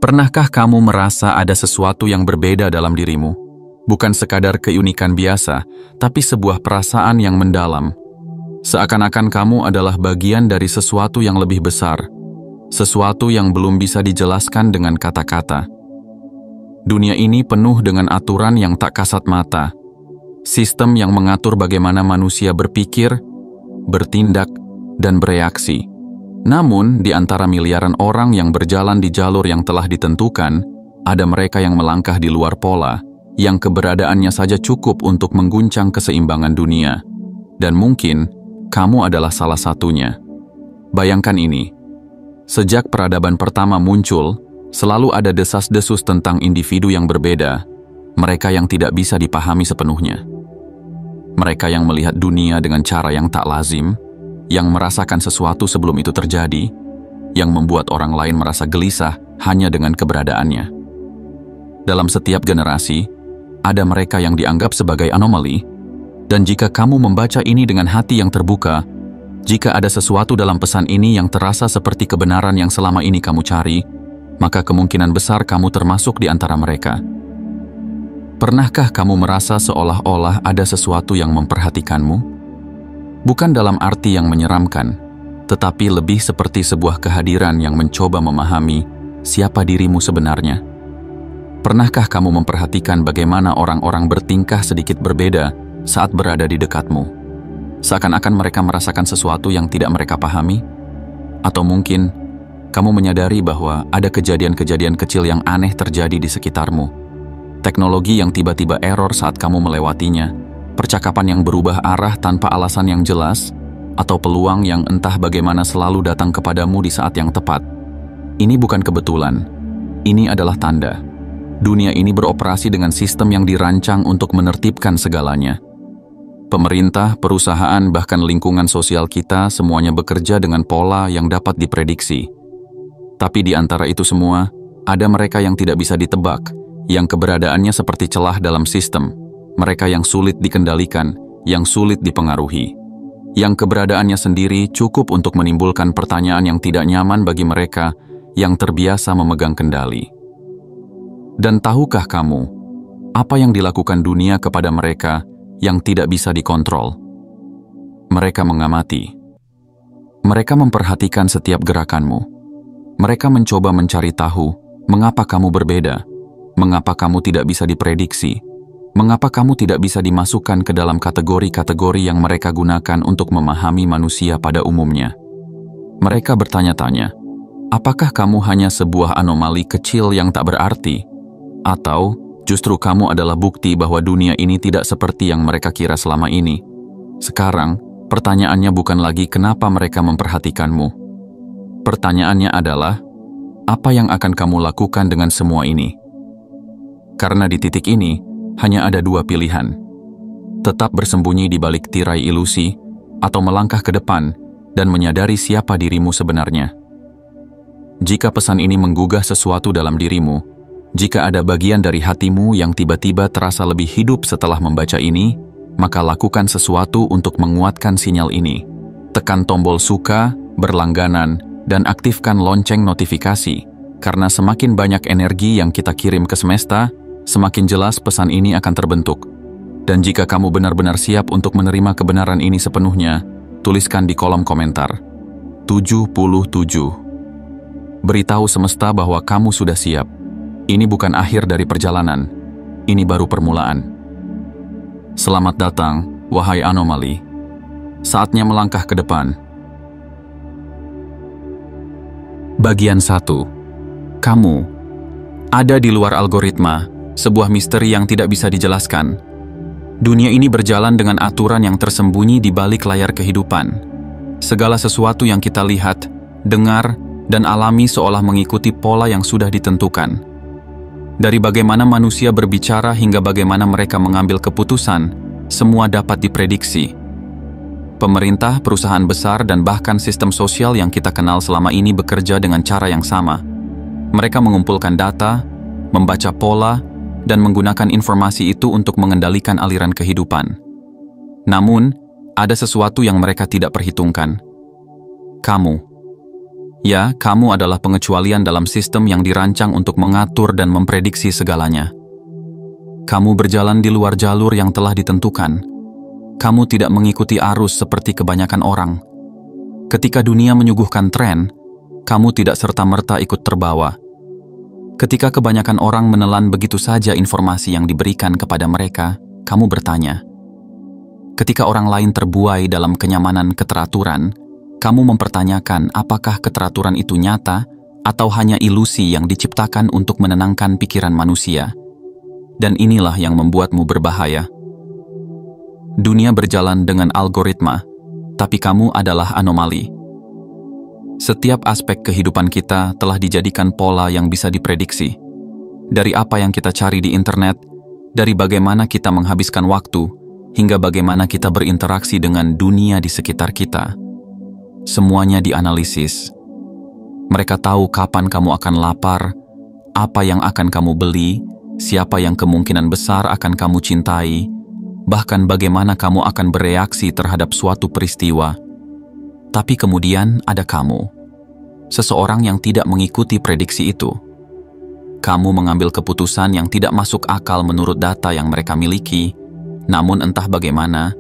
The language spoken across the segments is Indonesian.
Pernahkah kamu merasa ada sesuatu yang berbeda dalam dirimu? Bukan sekadar keunikan biasa, tapi sebuah perasaan yang mendalam. Seakan-akan kamu adalah bagian dari sesuatu yang lebih besar, sesuatu yang belum bisa dijelaskan dengan kata-kata. Dunia ini penuh dengan aturan yang tak kasat mata, sistem yang mengatur bagaimana manusia berpikir, bertindak, dan bereaksi. Namun, di antara miliaran orang yang berjalan di jalur yang telah ditentukan, ada mereka yang melangkah di luar pola, yang keberadaannya saja cukup untuk mengguncang keseimbangan dunia. Dan mungkin, kamu adalah salah satunya. Bayangkan ini, sejak peradaban pertama muncul, selalu ada desas-desus tentang individu yang berbeda, mereka yang tidak bisa dipahami sepenuhnya. Mereka yang melihat dunia dengan cara yang tak lazim, yang merasakan sesuatu sebelum itu terjadi, yang membuat orang lain merasa gelisah hanya dengan keberadaannya. Dalam setiap generasi, ada mereka yang dianggap sebagai anomali, dan jika kamu membaca ini dengan hati yang terbuka, jika ada sesuatu dalam pesan ini yang terasa seperti kebenaran yang selama ini kamu cari, maka kemungkinan besar kamu termasuk di antara mereka. Pernahkah kamu merasa seolah-olah ada sesuatu yang memperhatikanmu? Bukan dalam arti yang menyeramkan, tetapi lebih seperti sebuah kehadiran yang mencoba memahami siapa dirimu sebenarnya. Pernahkah kamu memperhatikan bagaimana orang-orang bertingkah sedikit berbeda saat berada di dekatmu? Seakan-akan mereka merasakan sesuatu yang tidak mereka pahami? Atau mungkin, kamu menyadari bahwa ada kejadian-kejadian kecil yang aneh terjadi di sekitarmu. Teknologi yang tiba-tiba error saat kamu melewatinya, percakapan yang berubah arah tanpa alasan yang jelas, atau peluang yang entah bagaimana selalu datang kepadamu di saat yang tepat. Ini bukan kebetulan, ini adalah tanda. Dunia ini beroperasi dengan sistem yang dirancang untuk menertibkan segalanya. Pemerintah, perusahaan, bahkan lingkungan sosial kita semuanya bekerja dengan pola yang dapat diprediksi. Tapi di antara itu semua, ada mereka yang tidak bisa ditebak, yang keberadaannya seperti celah dalam sistem. Mereka yang sulit dikendalikan, yang sulit dipengaruhi. Yang keberadaannya sendiri cukup untuk menimbulkan pertanyaan yang tidak nyaman bagi mereka yang terbiasa memegang kendali. Dan tahukah kamu, apa yang dilakukan dunia kepada mereka yang tidak bisa dikontrol? Mereka mengamati. Mereka memperhatikan setiap gerakanmu. Mereka mencoba mencari tahu mengapa kamu berbeda, mengapa kamu tidak bisa diprediksi, mengapa kamu tidak bisa dimasukkan ke dalam kategori-kategori yang mereka gunakan untuk memahami manusia pada umumnya. Mereka bertanya-tanya, apakah kamu hanya sebuah anomali kecil yang tak berarti? Atau justru kamu adalah bukti bahwa dunia ini tidak seperti yang mereka kira selama ini? Sekarang, pertanyaannya bukan lagi kenapa mereka memperhatikanmu. Pertanyaannya adalah, apa yang akan kamu lakukan dengan semua ini? Karena di titik ini, hanya ada dua pilihan. Tetap bersembunyi di balik tirai ilusi, atau melangkah ke depan dan menyadari siapa dirimu sebenarnya. Jika pesan ini menggugah sesuatu dalam dirimu, jika ada bagian dari hatimu yang tiba-tiba terasa lebih hidup setelah membaca ini, maka lakukan sesuatu untuk menguatkan sinyal ini. Tekan tombol suka, berlangganan, dan aktifkan lonceng notifikasi, karena semakin banyak energi yang kita kirim ke semesta, semakin jelas pesan ini akan terbentuk. Dan jika kamu benar-benar siap untuk menerima kebenaran ini sepenuhnya, tuliskan di kolom komentar 77. Beritahu semesta bahwa kamu sudah siap. Ini bukan akhir dari perjalanan, ini baru permulaan. Selamat datang, wahai anomali. Saatnya melangkah ke depan. Bagian 1. Kamu ada di luar algoritma, sebuah misteri yang tidak bisa dijelaskan. Dunia ini berjalan dengan aturan yang tersembunyi di balik layar kehidupan. Segala sesuatu yang kita lihat, dengar, dan alami seolah mengikuti pola yang sudah ditentukan. Dari bagaimana manusia berbicara hingga bagaimana mereka mengambil keputusan, semua dapat diprediksi. Pemerintah, perusahaan besar, dan bahkan sistem sosial yang kita kenal selama ini bekerja dengan cara yang sama. Mereka mengumpulkan data, membaca pola, dan menggunakan informasi itu untuk mengendalikan aliran kehidupan. Namun, ada sesuatu yang mereka tidak perhitungkan. Kamu. Ya, kamu adalah pengecualian dalam sistem yang dirancang untuk mengatur dan memprediksi segalanya. Kamu berjalan di luar jalur yang telah ditentukan. Kamu tidak mengikuti arus seperti kebanyakan orang. Ketika dunia menyuguhkan tren, kamu tidak serta-merta ikut terbawa. Ketika kebanyakan orang menelan begitu saja informasi yang diberikan kepada mereka, kamu bertanya. Ketika orang lain terbuai dalam kenyamanan keteraturan, kamu mempertanyakan apakah keteraturan itu nyata atau hanya ilusi yang diciptakan untuk menenangkan pikiran manusia. Dan inilah yang membuatmu berbahaya. Dunia berjalan dengan algoritma, tapi kamu adalah anomali. Setiap aspek kehidupan kita telah dijadikan pola yang bisa diprediksi. Dari apa yang kita cari di internet, dari bagaimana kita menghabiskan waktu, hingga bagaimana kita berinteraksi dengan dunia di sekitar kita. Semuanya dianalisis. Mereka tahu kapan kamu akan lapar, apa yang akan kamu beli, siapa yang kemungkinan besar akan kamu cintai, bahkan bagaimana kamu akan bereaksi terhadap suatu peristiwa. Tapi kemudian ada kamu, seseorang yang tidak mengikuti prediksi itu. Kamu mengambil keputusan yang tidak masuk akal menurut data yang mereka miliki, namun entah bagaimana,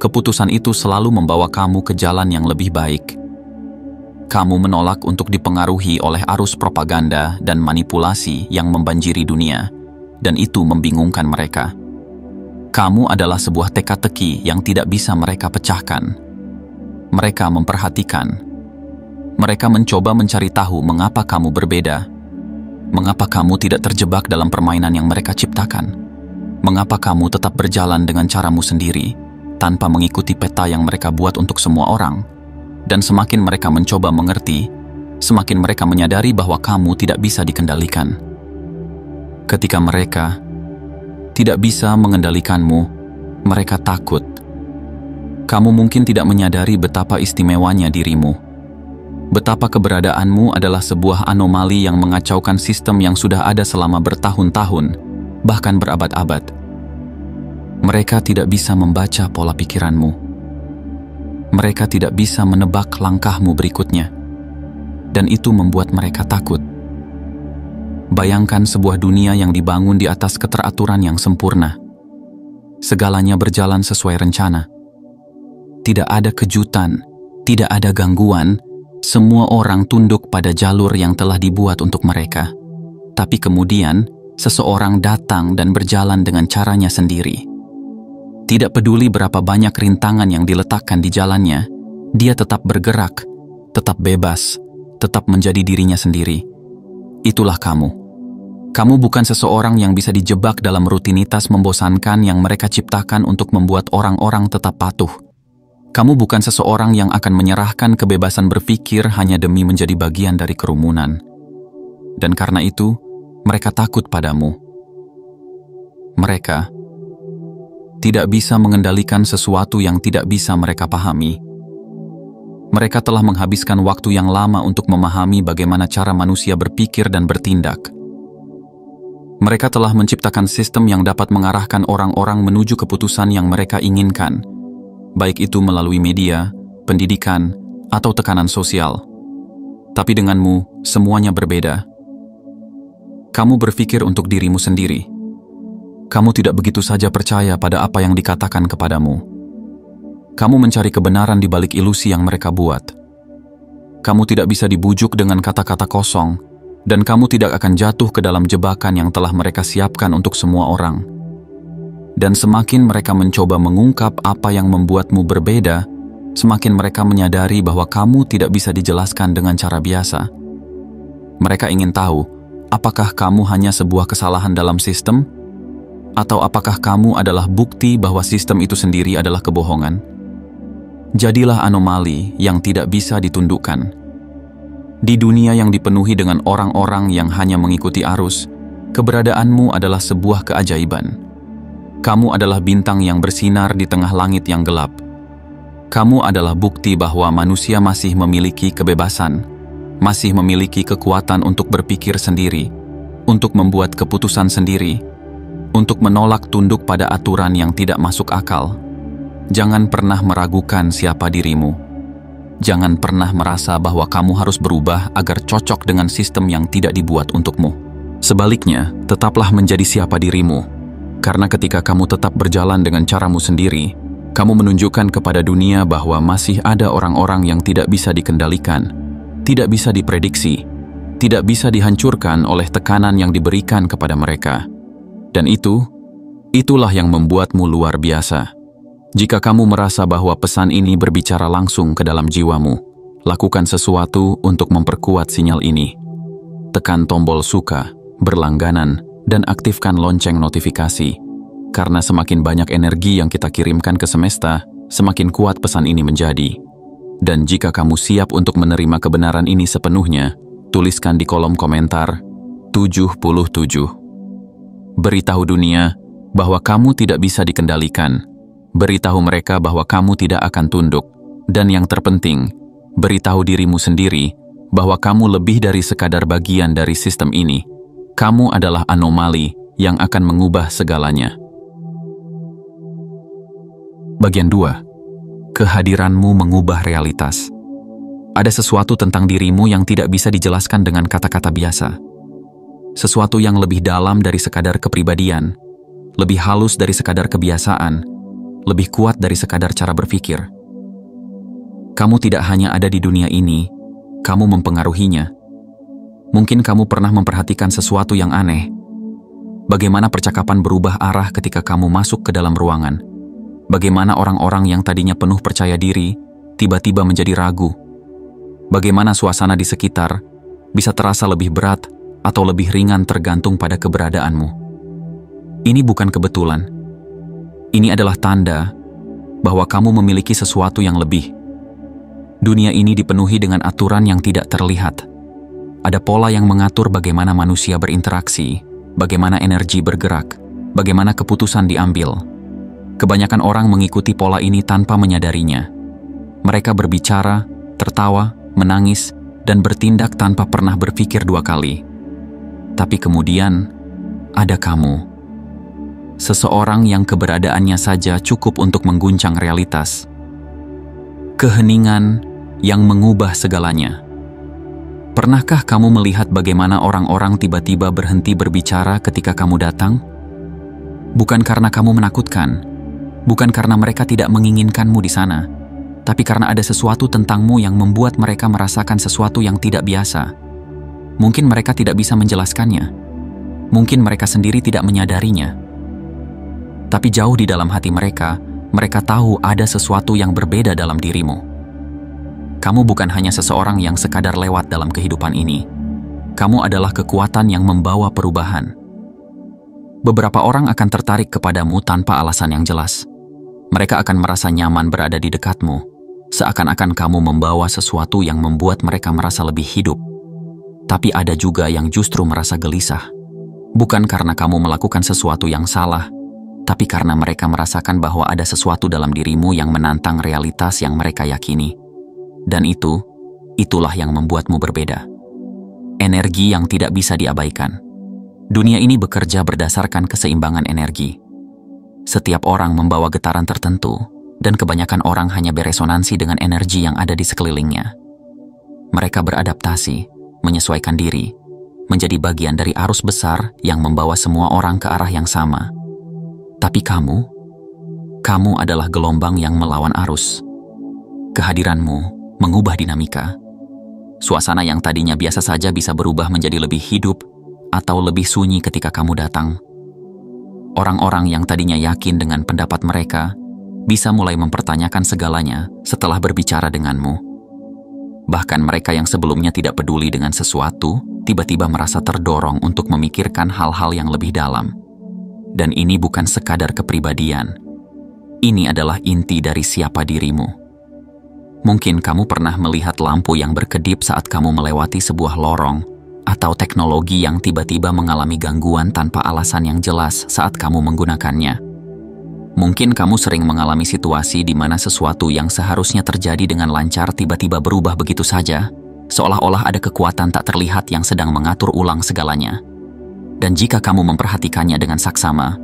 keputusan itu selalu membawa kamu ke jalan yang lebih baik. Kamu menolak untuk dipengaruhi oleh arus propaganda dan manipulasi yang membanjiri dunia, dan itu membingungkan mereka. Kamu adalah sebuah teka-teki yang tidak bisa mereka pecahkan. Mereka memperhatikan. Mereka mencoba mencari tahu mengapa kamu berbeda. Mengapa kamu tidak terjebak dalam permainan yang mereka ciptakan? Mengapa kamu tetap berjalan dengan caramu sendiri, tanpa mengikuti peta yang mereka buat untuk semua orang? Dan semakin mereka mencoba mengerti, semakin mereka menyadari bahwa kamu tidak bisa dikendalikan. Ketika mereka tidak bisa mengendalikanmu, mereka takut. Kamu mungkin tidak menyadari betapa istimewanya dirimu. Betapa keberadaanmu adalah sebuah anomali yang mengacaukan sistem yang sudah ada selama bertahun-tahun, bahkan berabad-abad. Mereka tidak bisa membaca pola pikiranmu. Mereka tidak bisa menebak langkahmu berikutnya. Dan itu membuat mereka takut. Bayangkan sebuah dunia yang dibangun di atas keteraturan yang sempurna. Segalanya berjalan sesuai rencana. Tidak ada kejutan, tidak ada gangguan, semua orang tunduk pada jalur yang telah dibuat untuk mereka. Tapi kemudian, seseorang datang dan berjalan dengan caranya sendiri. Tidak peduli berapa banyak rintangan yang diletakkan di jalannya, dia tetap bergerak, tetap bebas, tetap menjadi dirinya sendiri. Itulah kamu. Kamu bukan seseorang yang bisa dijebak dalam rutinitas membosankan yang mereka ciptakan untuk membuat orang-orang tetap patuh. Kamu bukan seseorang yang akan menyerahkan kebebasan berpikir hanya demi menjadi bagian dari kerumunan. Dan karena itu, mereka takut padamu. Mereka tidak bisa mengendalikan sesuatu yang tidak bisa mereka pahami. Mereka telah menghabiskan waktu yang lama untuk memahami bagaimana cara manusia berpikir dan bertindak. Mereka telah menciptakan sistem yang dapat mengarahkan orang-orang menuju keputusan yang mereka inginkan, baik itu melalui media, pendidikan, atau tekanan sosial. Tapi denganmu, semuanya berbeda. Kamu berpikir untuk dirimu sendiri. Kamu tidak begitu saja percaya pada apa yang dikatakan kepadamu. Kamu mencari kebenaran di balik ilusi yang mereka buat. Kamu tidak bisa dibujuk dengan kata-kata kosong, dan kamu tidak akan jatuh ke dalam jebakan yang telah mereka siapkan untuk semua orang. Dan semakin mereka mencoba mengungkap apa yang membuatmu berbeda, semakin mereka menyadari bahwa kamu tidak bisa dijelaskan dengan cara biasa. Mereka ingin tahu, apakah kamu hanya sebuah kesalahan dalam sistem? Atau apakah kamu adalah bukti bahwa sistem itu sendiri adalah kebohongan? Jadilah anomali yang tidak bisa ditundukkan. Di dunia yang dipenuhi dengan orang-orang yang hanya mengikuti arus, keberadaanmu adalah sebuah keajaiban. Kamu adalah bintang yang bersinar di tengah langit yang gelap. Kamu adalah bukti bahwa manusia masih memiliki kebebasan, masih memiliki kekuatan untuk berpikir sendiri, untuk membuat keputusan sendiri, untuk menolak tunduk pada aturan yang tidak masuk akal. Jangan pernah meragukan siapa dirimu. Jangan pernah merasa bahwa kamu harus berubah agar cocok dengan sistem yang tidak dibuat untukmu. Sebaliknya, tetaplah menjadi siapa dirimu. Karena ketika kamu tetap berjalan dengan caramu sendiri, kamu menunjukkan kepada dunia bahwa masih ada orang-orang yang tidak bisa dikendalikan, tidak bisa diprediksi, tidak bisa dihancurkan oleh tekanan yang diberikan kepada mereka. Dan itulah yang membuatmu luar biasa. Jika kamu merasa bahwa pesan ini berbicara langsung ke dalam jiwamu, lakukan sesuatu untuk memperkuat sinyal ini. Tekan tombol suka, berlangganan, dan aktifkan lonceng notifikasi. Karena semakin banyak energi yang kita kirimkan ke semesta, semakin kuat pesan ini menjadi. Dan jika kamu siap untuk menerima kebenaran ini sepenuhnya, tuliskan di kolom komentar 77. Beritahu dunia bahwa kamu tidak bisa dikendalikan. Beritahu mereka bahwa kamu tidak akan tunduk. Dan yang terpenting, beritahu dirimu sendiri bahwa kamu lebih dari sekadar bagian dari sistem ini. Kamu adalah anomali yang akan mengubah segalanya. Bagian 2. Kehadiranmu mengubah realitas. Ada sesuatu tentang dirimu yang tidak bisa dijelaskan dengan kata-kata biasa. Sesuatu yang lebih dalam dari sekadar kepribadian, lebih halus dari sekadar kebiasaan, lebih kuat dari sekadar cara berpikir. Kamu tidak hanya ada di dunia ini, kamu mempengaruhinya. Mungkin kamu pernah memperhatikan sesuatu yang aneh. Bagaimana percakapan berubah arah ketika kamu masuk ke dalam ruangan. Bagaimana orang-orang yang tadinya penuh percaya diri, tiba-tiba menjadi ragu. Bagaimana suasana di sekitar bisa terasa lebih berat atau lebih ringan tergantung pada keberadaanmu. Ini bukan kebetulan. Ini adalah tanda bahwa kamu memiliki sesuatu yang lebih. Dunia ini dipenuhi dengan aturan yang tidak terlihat. Ada pola yang mengatur bagaimana manusia berinteraksi, bagaimana energi bergerak, bagaimana keputusan diambil. Kebanyakan orang mengikuti pola ini tanpa menyadarinya. Mereka berbicara, tertawa, menangis, dan bertindak tanpa pernah berpikir dua kali. Tapi kemudian, ada kamu. Seseorang yang keberadaannya saja cukup untuk mengguncang realitas. Keheningan yang mengubah segalanya. Pernahkah kamu melihat bagaimana orang-orang tiba-tiba berhenti berbicara ketika kamu datang? Bukan karena kamu menakutkan, bukan karena mereka tidak menginginkanmu di sana, tapi karena ada sesuatu tentangmu yang membuat mereka merasakan sesuatu yang tidak biasa. Mungkin mereka tidak bisa menjelaskannya. Mungkin mereka sendiri tidak menyadarinya. Tapi jauh di dalam hati mereka tahu ada sesuatu yang berbeda dalam dirimu. Kamu bukan hanya seseorang yang sekadar lewat dalam kehidupan ini. Kamu adalah kekuatan yang membawa perubahan. Beberapa orang akan tertarik kepadamu tanpa alasan yang jelas. Mereka akan merasa nyaman berada di dekatmu, seakan-akan kamu membawa sesuatu yang membuat mereka merasa lebih hidup. Tapi ada juga yang justru merasa gelisah. Bukan karena kamu melakukan sesuatu yang salah, tapi karena mereka merasakan bahwa ada sesuatu dalam dirimu yang menantang realitas yang mereka yakini. Dan itulah yang membuatmu berbeda. Energi yang tidak bisa diabaikan. Dunia ini bekerja berdasarkan keseimbangan energi. Setiap orang membawa getaran tertentu, dan kebanyakan orang hanya beresonansi dengan energi yang ada di sekelilingnya. Mereka beradaptasi, menyesuaikan diri, menjadi bagian dari arus besar yang membawa semua orang ke arah yang sama. Tapi kamu adalah gelombang yang melawan arus. Kehadiranmu mengubah dinamika. Suasana yang tadinya biasa saja bisa berubah menjadi lebih hidup atau lebih sunyi ketika kamu datang. Orang-orang yang tadinya yakin dengan pendapat mereka bisa mulai mempertanyakan segalanya setelah berbicara denganmu. Bahkan mereka yang sebelumnya tidak peduli dengan sesuatu, tiba-tiba merasa terdorong untuk memikirkan hal-hal yang lebih dalam. Dan ini bukan sekadar kepribadian. Ini adalah inti dari siapa dirimu. Mungkin kamu pernah melihat lampu yang berkedip saat kamu melewati sebuah lorong, atau teknologi yang tiba-tiba mengalami gangguan tanpa alasan yang jelas saat kamu menggunakannya. Mungkin kamu sering mengalami situasi di mana sesuatu yang seharusnya terjadi dengan lancar tiba-tiba berubah begitu saja, seolah-olah ada kekuatan tak terlihat yang sedang mengatur ulang segalanya. Dan jika kamu memperhatikannya dengan saksama,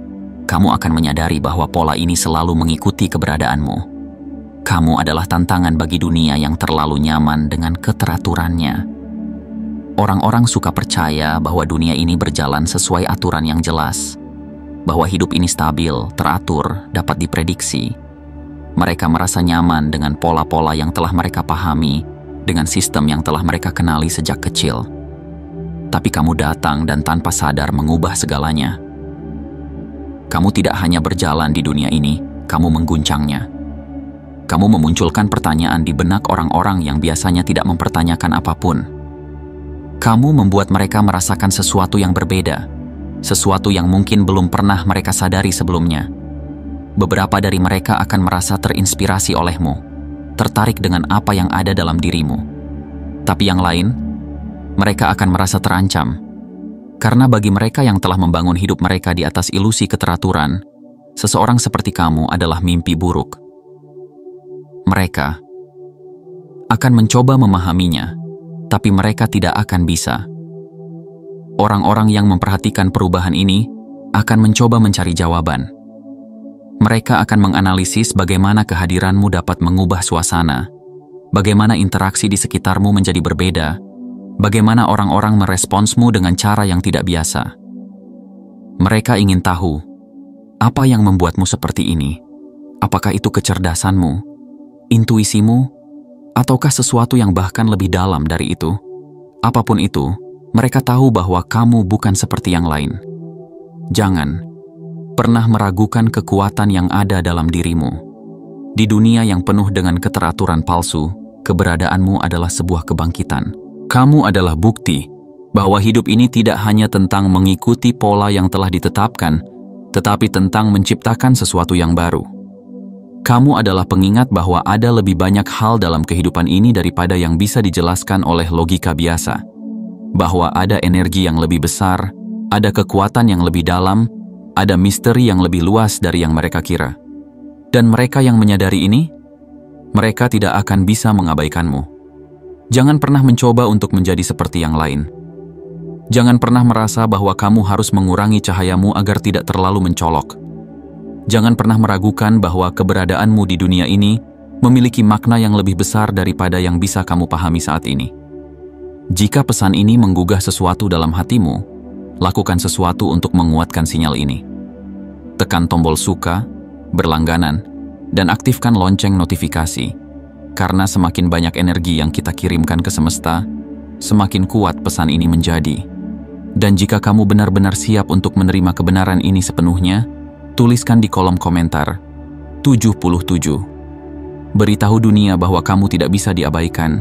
kamu akan menyadari bahwa pola ini selalu mengikuti keberadaanmu. Kamu adalah tantangan bagi dunia yang terlalu nyaman dengan keteraturannya. Orang-orang suka percaya bahwa dunia ini berjalan sesuai aturan yang jelas, bahwa hidup ini stabil, teratur, dapat diprediksi. Mereka merasa nyaman dengan pola-pola yang telah mereka pahami, dengan sistem yang telah mereka kenali sejak kecil. Tapi kamu datang dan tanpa sadar mengubah segalanya. Kamu tidak hanya berjalan di dunia ini, kamu mengguncangnya. Kamu memunculkan pertanyaan di benak orang-orang yang biasanya tidak mempertanyakan apapun. Kamu membuat mereka merasakan sesuatu yang berbeda, sesuatu yang mungkin belum pernah mereka sadari sebelumnya. Beberapa dari mereka akan merasa terinspirasi olehmu, tertarik dengan apa yang ada dalam dirimu. Tapi yang lain, mereka akan merasa terancam, karena bagi mereka yang telah membangun hidup mereka di atas ilusi keteraturan, seseorang seperti kamu adalah mimpi buruk. Mereka akan mencoba memahaminya, tapi mereka tidak akan bisa. Orang-orang yang memperhatikan perubahan ini akan mencoba mencari jawaban. Mereka akan menganalisis bagaimana kehadiranmu dapat mengubah suasana, bagaimana interaksi di sekitarmu menjadi berbeda, bagaimana orang-orang meresponsmu dengan cara yang tidak biasa. Mereka ingin tahu, apa yang membuatmu seperti ini? Apakah itu kecerdasanmu, intuisimu, ataukah sesuatu yang bahkan lebih dalam dari itu? Apapun itu, mereka tahu bahwa kamu bukan seperti yang lain. Jangan pernah meragukan kekuatan yang ada dalam dirimu. Di dunia yang penuh dengan keteraturan palsu, keberadaanmu adalah sebuah kebangkitan. Kamu adalah bukti bahwa hidup ini tidak hanya tentang mengikuti pola yang telah ditetapkan, tetapi tentang menciptakan sesuatu yang baru. Kamu adalah pengingat bahwa ada lebih banyak hal dalam kehidupan ini daripada yang bisa dijelaskan oleh logika biasa. Bahwa ada energi yang lebih besar, ada kekuatan yang lebih dalam, ada misteri yang lebih luas dari yang mereka kira. Dan mereka yang menyadari ini, mereka tidak akan bisa mengabaikanmu. Jangan pernah mencoba untuk menjadi seperti yang lain. Jangan pernah merasa bahwa kamu harus mengurangi cahayamu agar tidak terlalu mencolok. Jangan pernah meragukan bahwa keberadaanmu di dunia ini memiliki makna yang lebih besar daripada yang bisa kamu pahami saat ini. Jika pesan ini menggugah sesuatu dalam hatimu, lakukan sesuatu untuk menguatkan sinyal ini. Tekan tombol suka, berlangganan, dan aktifkan lonceng notifikasi. Karena semakin banyak energi yang kita kirimkan ke semesta, semakin kuat pesan ini menjadi. Dan jika kamu benar-benar siap untuk menerima kebenaran ini sepenuhnya, tuliskan di kolom komentar 77. Beritahu dunia bahwa kamu tidak bisa diabaikan.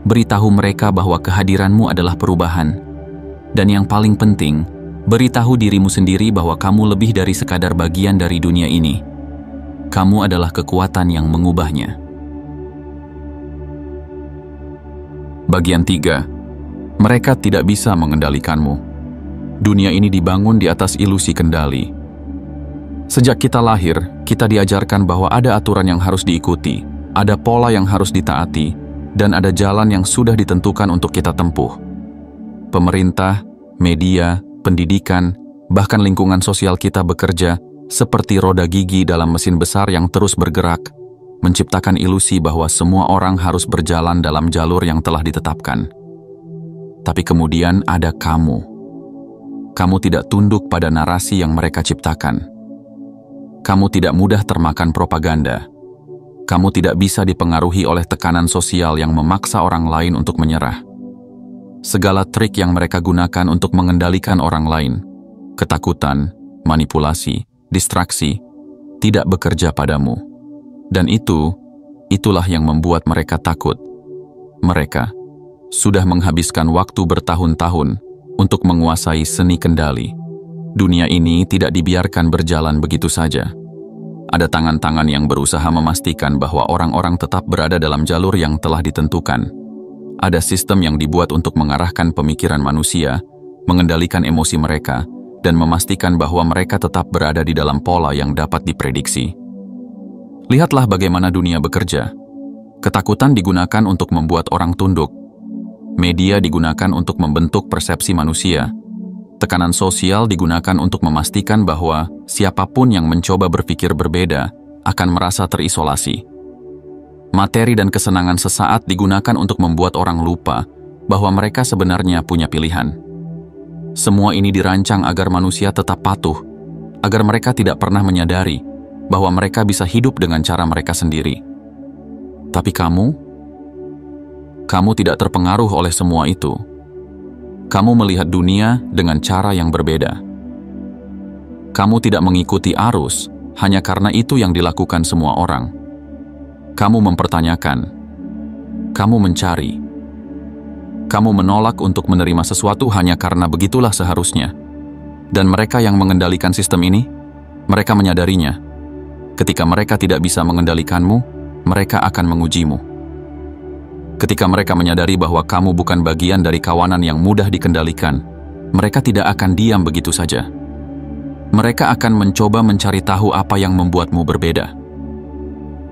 Beritahu mereka bahwa kehadiranmu adalah perubahan. Dan yang paling penting, beritahu dirimu sendiri bahwa kamu lebih dari sekadar bagian dari dunia ini. Kamu adalah kekuatan yang mengubahnya. Bagian 3. Mereka tidak bisa mengendalikanmu. Dunia ini dibangun di atas ilusi kendali. Sejak kita lahir, kita diajarkan bahwa ada aturan yang harus diikuti, ada pola yang harus ditaati, dan ada jalan yang sudah ditentukan untuk kita tempuh. Pemerintah, media, pendidikan, bahkan lingkungan sosial kita bekerja seperti roda gigi dalam mesin besar yang terus bergerak, menciptakan ilusi bahwa semua orang harus berjalan dalam jalur yang telah ditetapkan. Tapi kemudian ada kamu. Kamu tidak tunduk pada narasi yang mereka ciptakan. Kamu tidak mudah termakan propaganda. Kamu tidak bisa dipengaruhi oleh tekanan sosial yang memaksa orang lain untuk menyerah. Segala trik yang mereka gunakan untuk mengendalikan orang lain, ketakutan, manipulasi, distraksi, tidak bekerja padamu. Dan itulah yang membuat mereka takut. Mereka sudah menghabiskan waktu bertahun-tahun untuk menguasai seni kendali. Dunia ini tidak dibiarkan berjalan begitu saja. Ada tangan-tangan yang berusaha memastikan bahwa orang-orang tetap berada dalam jalur yang telah ditentukan. Ada sistem yang dibuat untuk mengarahkan pemikiran manusia, mengendalikan emosi mereka, dan memastikan bahwa mereka tetap berada di dalam pola yang dapat diprediksi. Lihatlah bagaimana dunia bekerja. Ketakutan digunakan untuk membuat orang tunduk. Media digunakan untuk membentuk persepsi manusia. Tekanan sosial digunakan untuk memastikan bahwa siapapun yang mencoba berpikir berbeda akan merasa terisolasi. Materi dan kesenangan sesaat digunakan untuk membuat orang lupa bahwa mereka sebenarnya punya pilihan. Semua ini dirancang agar manusia tetap patuh, agar mereka tidak pernah menyadari bahwa mereka bisa hidup dengan cara mereka sendiri. Tapi kamu tidak terpengaruh oleh semua itu. Kamu melihat dunia dengan cara yang berbeda. Kamu tidak mengikuti arus hanya karena itu yang dilakukan semua orang. Kamu mempertanyakan, kamu mencari, kamu menolak untuk menerima sesuatu hanya karena begitulah seharusnya. Dan mereka yang mengendalikan sistem ini, mereka menyadarinya. Ketika mereka tidak bisa mengendalikanmu, mereka akan mengujimu. Ketika mereka menyadari bahwa kamu bukan bagian dari kawanan yang mudah dikendalikan, mereka tidak akan diam begitu saja. Mereka akan mencoba mencari tahu apa yang membuatmu berbeda.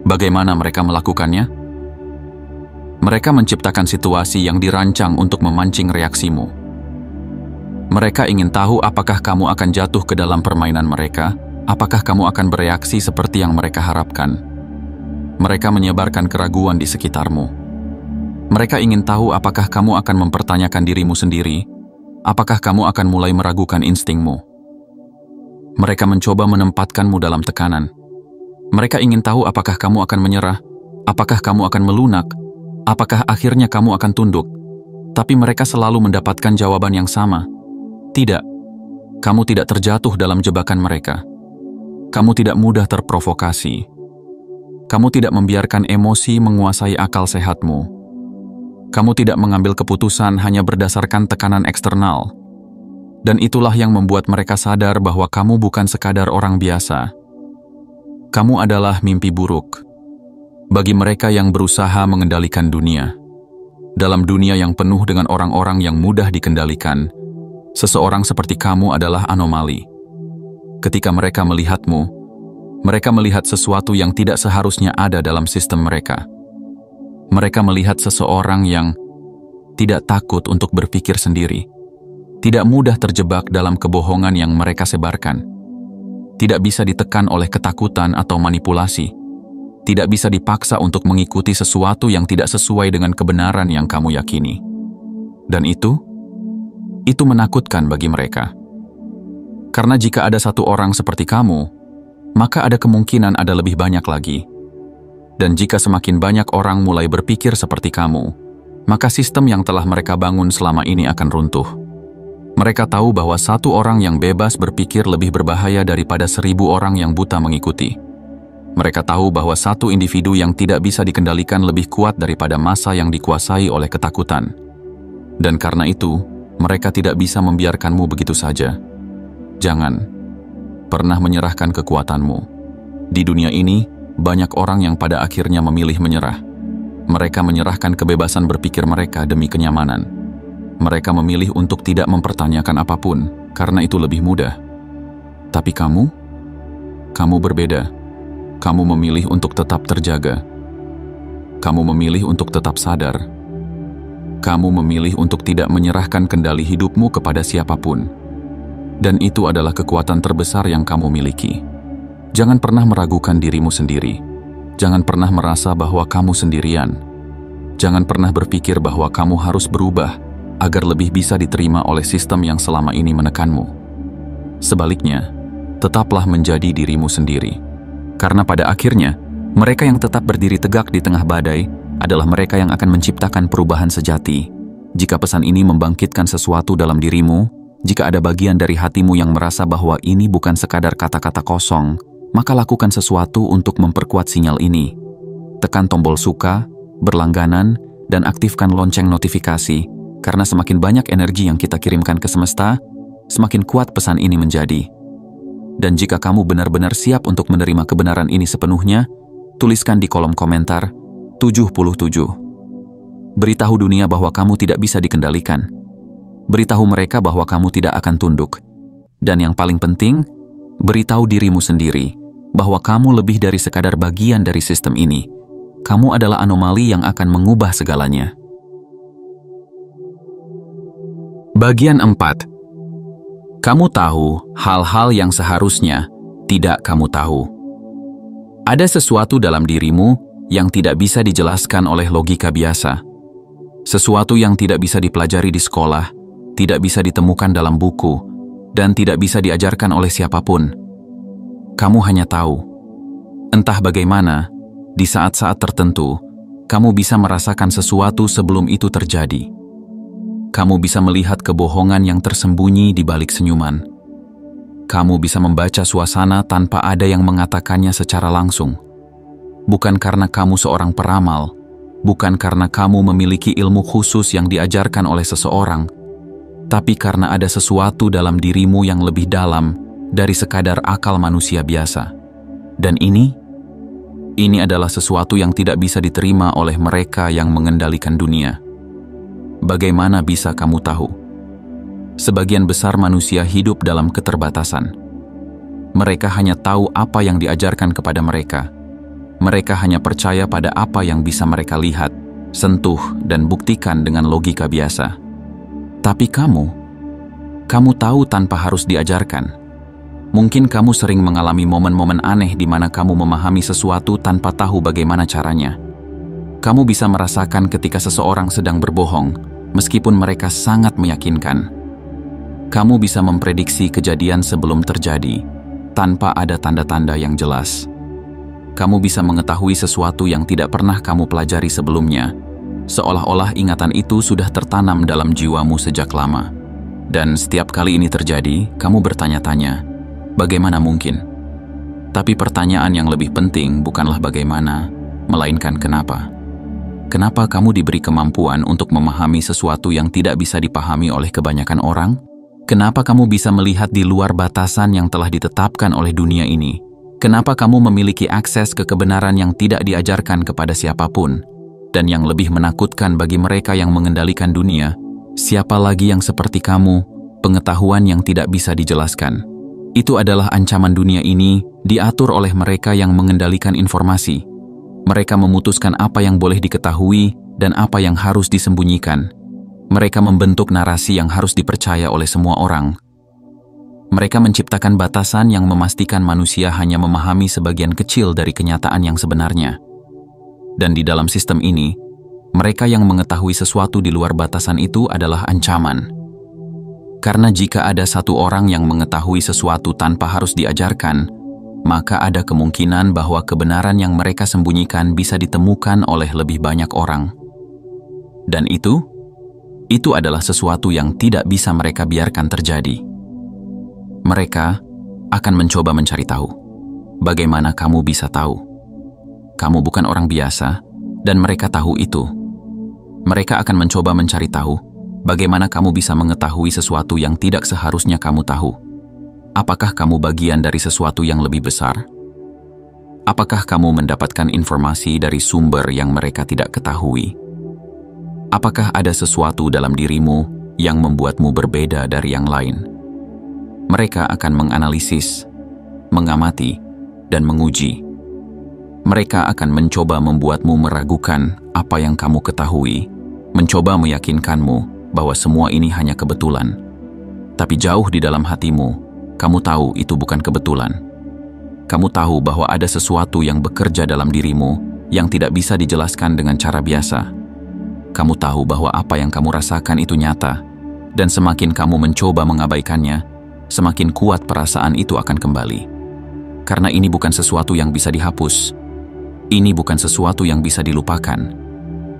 Bagaimana mereka melakukannya? Mereka menciptakan situasi yang dirancang untuk memancing reaksimu. Mereka ingin tahu apakah kamu akan jatuh ke dalam permainan mereka, apakah kamu akan bereaksi seperti yang mereka harapkan. Mereka menyebarkan keraguan di sekitarmu. Mereka ingin tahu apakah kamu akan mempertanyakan dirimu sendiri, apakah kamu akan mulai meragukan instingmu. Mereka mencoba menempatkanmu dalam tekanan. Mereka ingin tahu apakah kamu akan menyerah, apakah kamu akan melunak, apakah akhirnya kamu akan tunduk. Tapi mereka selalu mendapatkan jawaban yang sama. Tidak, kamu tidak terjatuh dalam jebakan mereka. Kamu tidak mudah terprovokasi. Kamu tidak membiarkan emosi menguasai akal sehatmu. Kamu tidak mengambil keputusan hanya berdasarkan tekanan eksternal. Dan itulah yang membuat mereka sadar bahwa kamu bukan sekadar orang biasa. Kamu adalah mimpi buruk bagi mereka yang berusaha mengendalikan dunia. Dalam dunia yang penuh dengan orang-orang yang mudah dikendalikan, seseorang seperti kamu adalah anomali. Ketika mereka melihatmu, mereka melihat sesuatu yang tidak seharusnya ada dalam sistem mereka. Mereka melihat seseorang yang tidak takut untuk berpikir sendiri, tidak mudah terjebak dalam kebohongan yang mereka sebarkan, tidak bisa ditekan oleh ketakutan atau manipulasi, tidak bisa dipaksa untuk mengikuti sesuatu yang tidak sesuai dengan kebenaran yang kamu yakini. Dan itu menakutkan bagi mereka. Karena jika ada satu orang seperti kamu, maka ada kemungkinan ada lebih banyak lagi. Dan jika semakin banyak orang mulai berpikir seperti kamu, maka sistem yang telah mereka bangun selama ini akan runtuh. Mereka tahu bahwa satu orang yang bebas berpikir lebih berbahaya daripada 1000 orang yang buta mengikuti. Mereka tahu bahwa satu individu yang tidak bisa dikendalikan lebih kuat daripada massa yang dikuasai oleh ketakutan. Dan karena itu, mereka tidak bisa membiarkanmu begitu saja. Jangan pernah menyerahkan kekuatanmu. Di dunia ini, banyak orang yang pada akhirnya memilih menyerah. Mereka menyerahkan kebebasan berpikir mereka demi kenyamanan. Mereka memilih untuk tidak mempertanyakan apapun, karena itu lebih mudah. Tapi kamu berbeda. Kamu memilih untuk tetap terjaga. Kamu memilih untuk tetap sadar. Kamu memilih untuk tidak menyerahkan kendali hidupmu kepada siapapun. Dan itu adalah kekuatan terbesar yang kamu miliki. Jangan pernah meragukan dirimu sendiri. Jangan pernah merasa bahwa kamu sendirian. Jangan pernah berpikir bahwa kamu harus berubah agar lebih bisa diterima oleh sistem yang selama ini menekanmu. Sebaliknya, tetaplah menjadi dirimu sendiri. Karena pada akhirnya, mereka yang tetap berdiri tegak di tengah badai adalah mereka yang akan menciptakan perubahan sejati. Jika pesan ini membangkitkan sesuatu dalam dirimu, jika ada bagian dari hatimu yang merasa bahwa ini bukan sekadar kata-kata kosong, maka lakukan sesuatu untuk memperkuat sinyal ini. Tekan tombol suka, berlangganan, dan aktifkan lonceng notifikasi. Karena semakin banyak energi yang kita kirimkan ke semesta, semakin kuat pesan ini menjadi. Dan jika kamu benar-benar siap untuk menerima kebenaran ini sepenuhnya, tuliskan di kolom komentar 77. Beritahu dunia bahwa kamu tidak bisa dikendalikan. Beritahu mereka bahwa kamu tidak akan tunduk. Dan yang paling penting, beritahu dirimu sendiri bahwa kamu lebih dari sekadar bagian dari sistem ini. Kamu adalah anomali yang akan mengubah segalanya. Bagian 4. Kamu tahu hal-hal yang seharusnya tidak kamu tahu. Ada sesuatu dalam dirimu yang tidak bisa dijelaskan oleh logika biasa. Sesuatu yang tidak bisa dipelajari di sekolah, tidak bisa ditemukan dalam buku, dan tidak bisa diajarkan oleh siapapun. Kamu hanya tahu. Entah bagaimana, di saat-saat tertentu, kamu bisa merasakan sesuatu sebelum itu terjadi. Kamu bisa melihat kebohongan yang tersembunyi di balik senyuman. Kamu bisa membaca suasana tanpa ada yang mengatakannya secara langsung. Bukan karena kamu seorang peramal, bukan karena kamu memiliki ilmu khusus yang diajarkan oleh seseorang, tapi karena ada sesuatu dalam dirimu yang lebih dalam dari sekadar akal manusia biasa. Dan ini adalah sesuatu yang tidak bisa diterima oleh mereka yang mengendalikan dunia. Bagaimana bisa kamu tahu? Sebagian besar manusia hidup dalam keterbatasan. Mereka hanya tahu apa yang diajarkan kepada mereka. Mereka hanya percaya pada apa yang bisa mereka lihat, sentuh, dan buktikan dengan logika biasa. Tapi kamu tahu tanpa harus diajarkan. Mungkin kamu sering mengalami momen-momen aneh di mana kamu memahami sesuatu tanpa tahu bagaimana caranya. Kamu bisa merasakan ketika seseorang sedang berbohong, meskipun mereka sangat meyakinkan. Kamu bisa memprediksi kejadian sebelum terjadi, tanpa ada tanda-tanda yang jelas. Kamu bisa mengetahui sesuatu yang tidak pernah kamu pelajari sebelumnya, seolah-olah ingatan itu sudah tertanam dalam jiwamu sejak lama. Dan setiap kali ini terjadi, kamu bertanya-tanya, bagaimana mungkin? Tapi pertanyaan yang lebih penting bukanlah bagaimana, melainkan kenapa. Kenapa kamu diberi kemampuan untuk memahami sesuatu yang tidak bisa dipahami oleh kebanyakan orang? Kenapa kamu bisa melihat di luar batasan yang telah ditetapkan oleh dunia ini? Kenapa kamu memiliki akses ke kebenaran yang tidak diajarkan kepada siapapun? Dan yang lebih menakutkan bagi mereka yang mengendalikan dunia, siapa lagi yang seperti kamu, pengetahuan yang tidak bisa dijelaskan? Itu adalah ancaman dunia ini, diatur oleh mereka yang mengendalikan informasi. Mereka memutuskan apa yang boleh diketahui dan apa yang harus disembunyikan. Mereka membentuk narasi yang harus dipercaya oleh semua orang. Mereka menciptakan batasan yang memastikan manusia hanya memahami sebagian kecil dari kenyataan yang sebenarnya. Dan di dalam sistem ini, mereka yang mengetahui sesuatu di luar batasan itu adalah ancaman. Karena jika ada satu orang yang mengetahui sesuatu tanpa harus diajarkan, maka ada kemungkinan bahwa kebenaran yang mereka sembunyikan bisa ditemukan oleh lebih banyak orang. Dan itu adalah sesuatu yang tidak bisa mereka biarkan terjadi. Mereka akan mencoba mencari tahu. Bagaimana kamu bisa tahu? Kamu bukan orang biasa, dan mereka tahu itu. Mereka akan mencoba mencari tahu, bagaimana kamu bisa mengetahui sesuatu yang tidak seharusnya kamu tahu. Apakah kamu bagian dari sesuatu yang lebih besar? Apakah kamu mendapatkan informasi dari sumber yang mereka tidak ketahui? Apakah ada sesuatu dalam dirimu yang membuatmu berbeda dari yang lain? Mereka akan menganalisis, mengamati, dan menguji. Mereka akan mencoba membuatmu meragukan apa yang kamu ketahui, mencoba meyakinkanmu bahwa semua ini hanya kebetulan. Tapi jauh di dalam hatimu, kamu tahu itu bukan kebetulan. Kamu tahu bahwa ada sesuatu yang bekerja dalam dirimu yang tidak bisa dijelaskan dengan cara biasa. Kamu tahu bahwa apa yang kamu rasakan itu nyata, dan semakin kamu mencoba mengabaikannya, semakin kuat perasaan itu akan kembali. Karena ini bukan sesuatu yang bisa dihapus. Ini bukan sesuatu yang bisa dilupakan.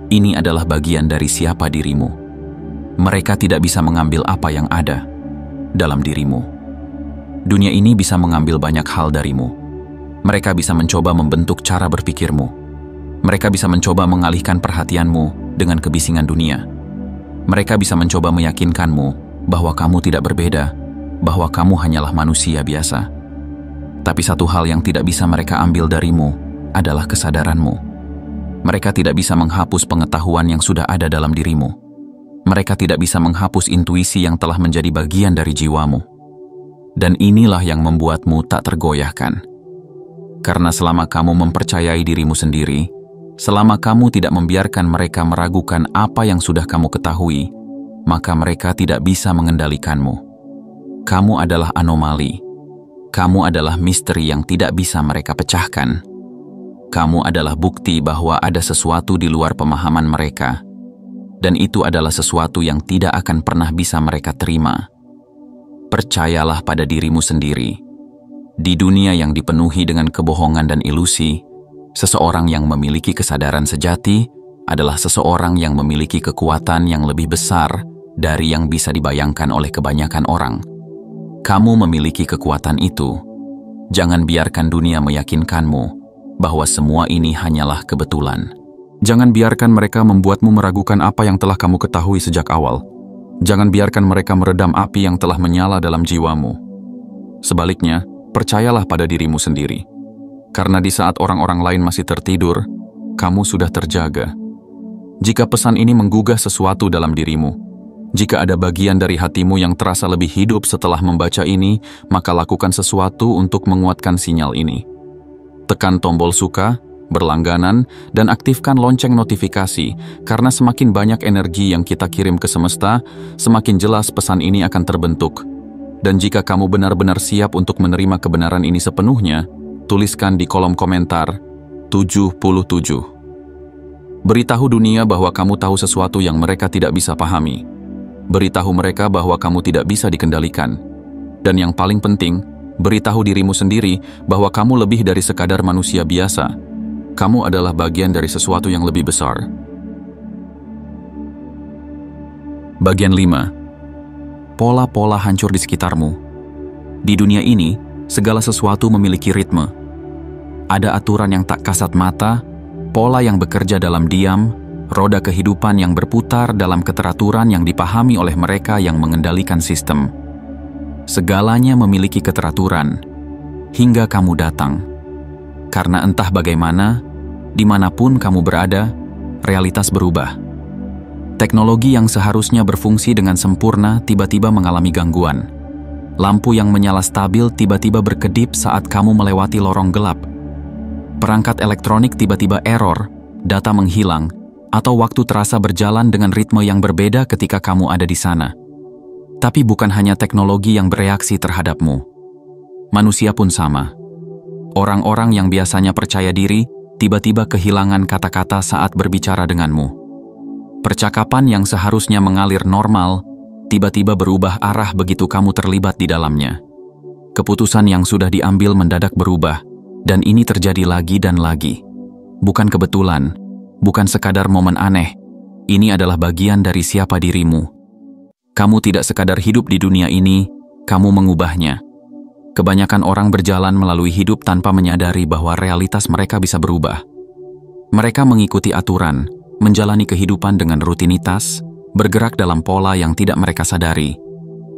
Ini adalah bagian dari siapa dirimu. Mereka tidak bisa mengambil apa yang ada dalam dirimu. Dunia ini bisa mengambil banyak hal darimu. Mereka bisa mencoba membentuk cara berpikirmu. Mereka bisa mencoba mengalihkan perhatianmu dengan kebisingan dunia. Mereka bisa mencoba meyakinkanmu bahwa kamu tidak berbeda, bahwa kamu hanyalah manusia biasa. Tapi satu hal yang tidak bisa mereka ambil darimu adalah kesadaranmu. Mereka tidak bisa menghapus pengetahuan yang sudah ada dalam dirimu. Mereka tidak bisa menghapus intuisi yang telah menjadi bagian dari jiwamu. Dan inilah yang membuatmu tak tergoyahkan. Karena selama kamu mempercayai dirimu sendiri, selama kamu tidak membiarkan mereka meragukan apa yang sudah kamu ketahui, maka mereka tidak bisa mengendalikanmu. Kamu adalah anomali. Kamu adalah misteri yang tidak bisa mereka pecahkan. Kamu adalah bukti bahwa ada sesuatu di luar pemahaman mereka, dan itu adalah sesuatu yang tidak akan pernah bisa mereka terima. Percayalah pada dirimu sendiri. Di dunia yang dipenuhi dengan kebohongan dan ilusi, seseorang yang memiliki kesadaran sejati adalah seseorang yang memiliki kekuatan yang lebih besar dari yang bisa dibayangkan oleh kebanyakan orang. Kamu memiliki kekuatan itu. Jangan biarkan dunia meyakinkanmu bahwa semua ini hanyalah kebetulan. Jangan biarkan mereka membuatmu meragukan apa yang telah kamu ketahui sejak awal. Jangan biarkan mereka meredam api yang telah menyala dalam jiwamu. Sebaliknya, percayalah pada dirimu sendiri. Karena di saat orang-orang lain masih tertidur, kamu sudah terjaga. Jika pesan ini menggugah sesuatu dalam dirimu, jika ada bagian dari hatimu yang terasa lebih hidup setelah membaca ini, maka lakukan sesuatu untuk menguatkan sinyal ini. Tekan tombol suka, berlangganan, dan aktifkan lonceng notifikasi, karena semakin banyak energi yang kita kirim ke semesta, semakin jelas pesan ini akan terbentuk. Dan jika kamu benar-benar siap untuk menerima kebenaran ini sepenuhnya, tuliskan di kolom komentar 77. Beritahu dunia bahwa kamu tahu sesuatu yang mereka tidak bisa pahami. Beritahu mereka bahwa kamu tidak bisa dikendalikan. Dan yang paling penting, beritahu dirimu sendiri bahwa kamu lebih dari sekadar manusia biasa. Kamu adalah bagian dari sesuatu yang lebih besar. Bagian 5. Pola-pola hancur di sekitarmu. Di dunia ini, segala sesuatu memiliki ritme. Ada aturan yang tak kasat mata, pola yang bekerja dalam diam, roda kehidupan yang berputar dalam keteraturan yang dipahami oleh mereka yang mengendalikan sistem. Segalanya memiliki keteraturan, hingga kamu datang. Karena entah bagaimana, dimanapun kamu berada, realitas berubah. Teknologi yang seharusnya berfungsi dengan sempurna tiba-tiba mengalami gangguan. Lampu yang menyala stabil tiba-tiba berkedip saat kamu melewati lorong gelap. Perangkat elektronik tiba-tiba error, data menghilang, atau waktu terasa berjalan dengan ritme yang berbeda ketika kamu ada di sana. Tapi bukan hanya teknologi yang bereaksi terhadapmu. Manusia pun sama. Orang-orang yang biasanya percaya diri, tiba-tiba kehilangan kata-kata saat berbicara denganmu. Percakapan yang seharusnya mengalir normal, tiba-tiba berubah arah begitu kamu terlibat di dalamnya. Keputusan yang sudah diambil mendadak berubah, dan ini terjadi lagi dan lagi. Bukan kebetulan, bukan sekadar momen aneh, ini adalah bagian dari siapa dirimu. Kamu tidak sekadar hidup di dunia ini, kamu mengubahnya. Kebanyakan orang berjalan melalui hidup tanpa menyadari bahwa realitas mereka bisa berubah. Mereka mengikuti aturan, menjalani kehidupan dengan rutinitas, bergerak dalam pola yang tidak mereka sadari.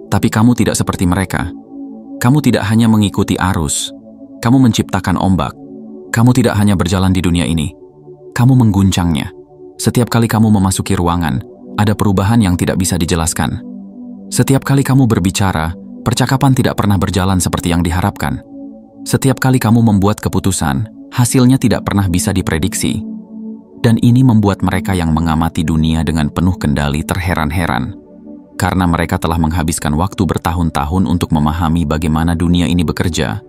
Tapi kamu tidak seperti mereka. Kamu tidak hanya mengikuti arus, kamu menciptakan ombak. Kamu tidak hanya berjalan di dunia ini, kamu mengguncangnya. Setiap kali kamu memasuki ruangan, ada perubahan yang tidak bisa dijelaskan. Setiap kali kamu berbicara, percakapan tidak pernah berjalan seperti yang diharapkan. Setiap kali kamu membuat keputusan, hasilnya tidak pernah bisa diprediksi. Dan ini membuat mereka yang mengamati dunia dengan penuh kendali terheran-heran. Karena mereka telah menghabiskan waktu bertahun-tahun untuk memahami bagaimana dunia ini bekerja,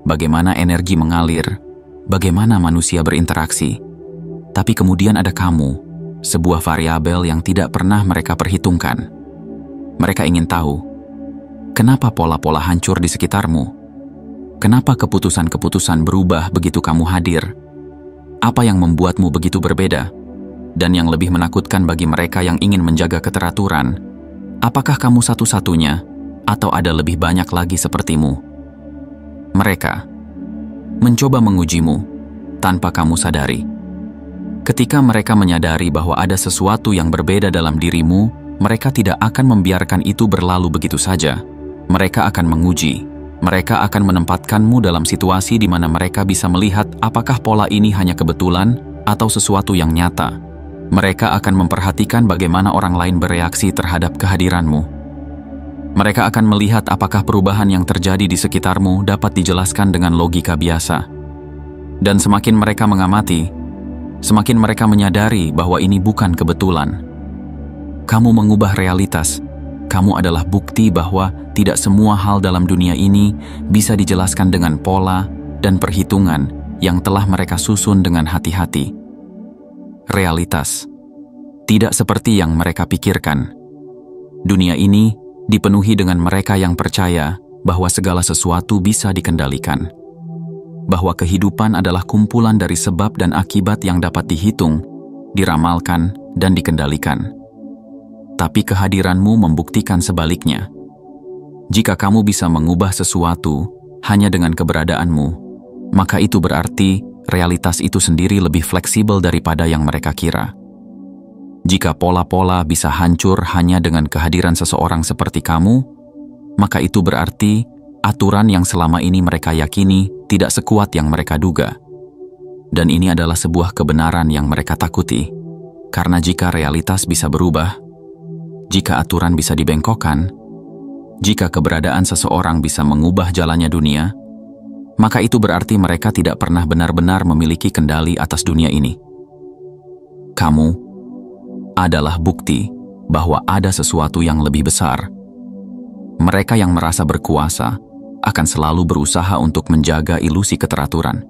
bagaimana energi mengalir, bagaimana manusia berinteraksi. Tapi kemudian ada kamu, sebuah variabel yang tidak pernah mereka perhitungkan. Mereka ingin tahu, kenapa pola-pola hancur di sekitarmu? Kenapa keputusan-keputusan berubah begitu kamu hadir? Apa yang membuatmu begitu berbeda? Dan yang lebih menakutkan bagi mereka yang ingin menjaga keteraturan, apakah kamu satu-satunya, atau ada lebih banyak lagi sepertimu? Mereka mencoba mengujimu tanpa kamu sadari. Ketika mereka menyadari bahwa ada sesuatu yang berbeda dalam dirimu, mereka tidak akan membiarkan itu berlalu begitu saja. Mereka akan menguji. Mereka akan menempatkanmu dalam situasi di mana mereka bisa melihat apakah pola ini hanya kebetulan atau sesuatu yang nyata. Mereka akan memperhatikan bagaimana orang lain bereaksi terhadap kehadiranmu. Mereka akan melihat apakah perubahan yang terjadi di sekitarmu dapat dijelaskan dengan logika biasa. Dan semakin mereka mengamati, semakin mereka menyadari bahwa ini bukan kebetulan. Kamu mengubah realitas. Kamu adalah bukti bahwa tidak semua hal dalam dunia ini bisa dijelaskan dengan pola dan perhitungan yang telah mereka susun dengan hati-hati. Realitas tidak seperti yang mereka pikirkan. Dunia ini dipenuhi dengan mereka yang percaya bahwa segala sesuatu bisa dikendalikan, bahwa kehidupan adalah kumpulan dari sebab dan akibat yang dapat dihitung, diramalkan, dan dikendalikan. Tapi kehadiranmu membuktikan sebaliknya. Jika kamu bisa mengubah sesuatu hanya dengan keberadaanmu, maka itu berarti realitas itu sendiri lebih fleksibel daripada yang mereka kira. Jika pola-pola bisa hancur hanya dengan kehadiran seseorang seperti kamu, maka itu berarti aturan yang selama ini mereka yakini tidak sekuat yang mereka duga. Dan ini adalah sebuah kebenaran yang mereka takuti. Karena jika realitas bisa berubah, jika aturan bisa dibengkokkan, jika keberadaan seseorang bisa mengubah jalannya dunia, maka itu berarti mereka tidak pernah benar-benar memiliki kendali atas dunia ini. Kamu adalah bukti bahwa ada sesuatu yang lebih besar. Mereka yang merasa berkuasa akan selalu berusaha untuk menjaga ilusi keteraturan.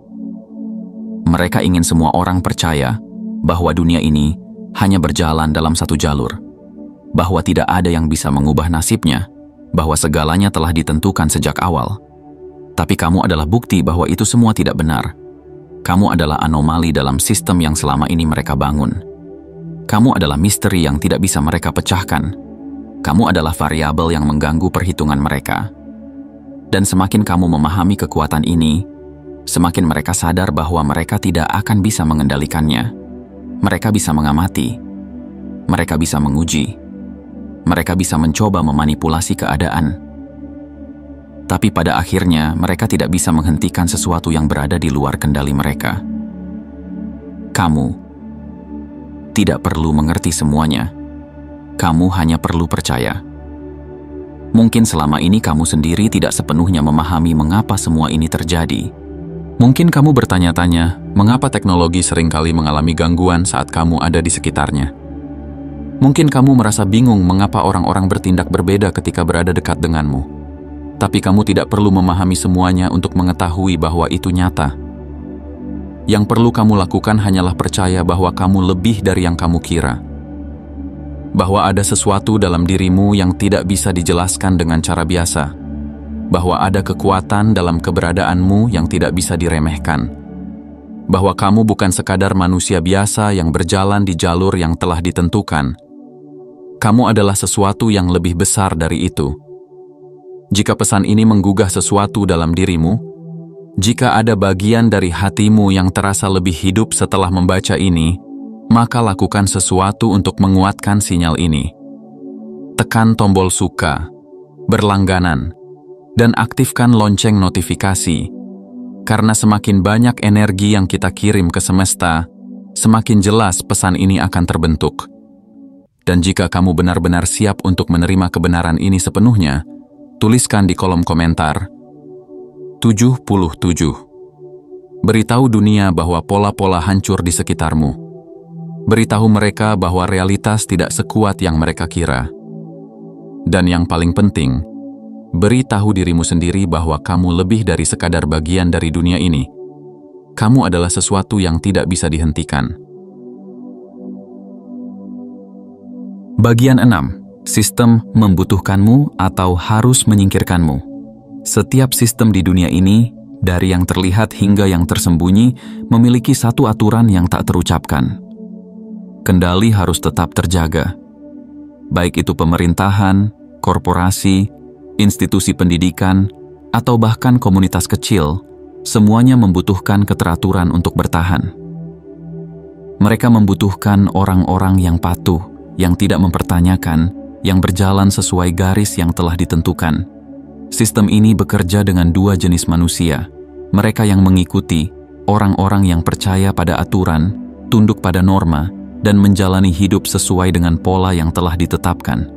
Mereka ingin semua orang percaya bahwa dunia ini hanya berjalan dalam satu jalur, bahwa tidak ada yang bisa mengubah nasibnya, bahwa segalanya telah ditentukan sejak awal. Tapi kamu adalah bukti bahwa itu semua tidak benar. Kamu adalah anomali dalam sistem yang selama ini mereka bangun. Kamu adalah misteri yang tidak bisa mereka pecahkan. Kamu adalah variabel yang mengganggu perhitungan mereka. Dan semakin kamu memahami kekuatan ini, semakin mereka sadar bahwa mereka tidak akan bisa mengendalikannya. Mereka bisa mengamati. Mereka bisa menguji. Mereka bisa mencoba memanipulasi keadaan. Tapi pada akhirnya mereka tidak bisa menghentikan sesuatu yang berada di luar kendali mereka. Kamu tidak perlu mengerti semuanya. Kamu hanya perlu percaya. Mungkin selama ini kamu sendiri tidak sepenuhnya memahami mengapa semua ini terjadi. Mungkin kamu bertanya-tanya, mengapa teknologi seringkali mengalami gangguan saat kamu ada di sekitarnya. Mungkin kamu merasa bingung mengapa orang-orang bertindak berbeda ketika berada dekat denganmu. Tapi kamu tidak perlu memahami semuanya untuk mengetahui bahwa itu nyata. Yang perlu kamu lakukan hanyalah percaya bahwa kamu lebih dari yang kamu kira. Bahwa ada sesuatu dalam dirimu yang tidak bisa dijelaskan dengan cara biasa. Bahwa ada kekuatan dalam keberadaanmu yang tidak bisa diremehkan. Bahwa kamu bukan sekadar manusia biasa yang berjalan di jalur yang telah ditentukan. Kamu adalah sesuatu yang lebih besar dari itu. Jika pesan ini menggugah sesuatu dalam dirimu, jika ada bagian dari hatimu yang terasa lebih hidup setelah membaca ini, maka lakukan sesuatu untuk menguatkan sinyal ini. Tekan tombol suka, berlangganan, dan aktifkan lonceng notifikasi. Karena semakin banyak energi yang kita kirim ke semesta, semakin jelas pesan ini akan terbentuk. Dan jika kamu benar-benar siap untuk menerima kebenaran ini sepenuhnya, tuliskan di kolom komentar 77. Beritahu dunia bahwa pola-pola hancur di sekitarmu. Beritahu mereka bahwa realitas tidak sekuat yang mereka kira. Dan yang paling penting, beritahu dirimu sendiri bahwa kamu lebih dari sekadar bagian dari dunia ini. Kamu adalah sesuatu yang tidak bisa dihentikan. Bagian 6. Sistem membutuhkanmu atau harus menyingkirkanmu. Setiap sistem di dunia ini, dari yang terlihat hingga yang tersembunyi, memiliki satu aturan yang tak terucapkan. Kendali harus tetap terjaga. Baik itu pemerintahan, korporasi, institusi pendidikan, atau bahkan komunitas kecil, semuanya membutuhkan keteraturan untuk bertahan. Mereka membutuhkan orang-orang yang patuh, yang tidak mempertanyakan, yang berjalan sesuai garis yang telah ditentukan. Sistem ini bekerja dengan dua jenis manusia, mereka yang mengikuti, orang-orang yang percaya pada aturan, tunduk pada norma, dan menjalani hidup sesuai dengan pola yang telah ditetapkan.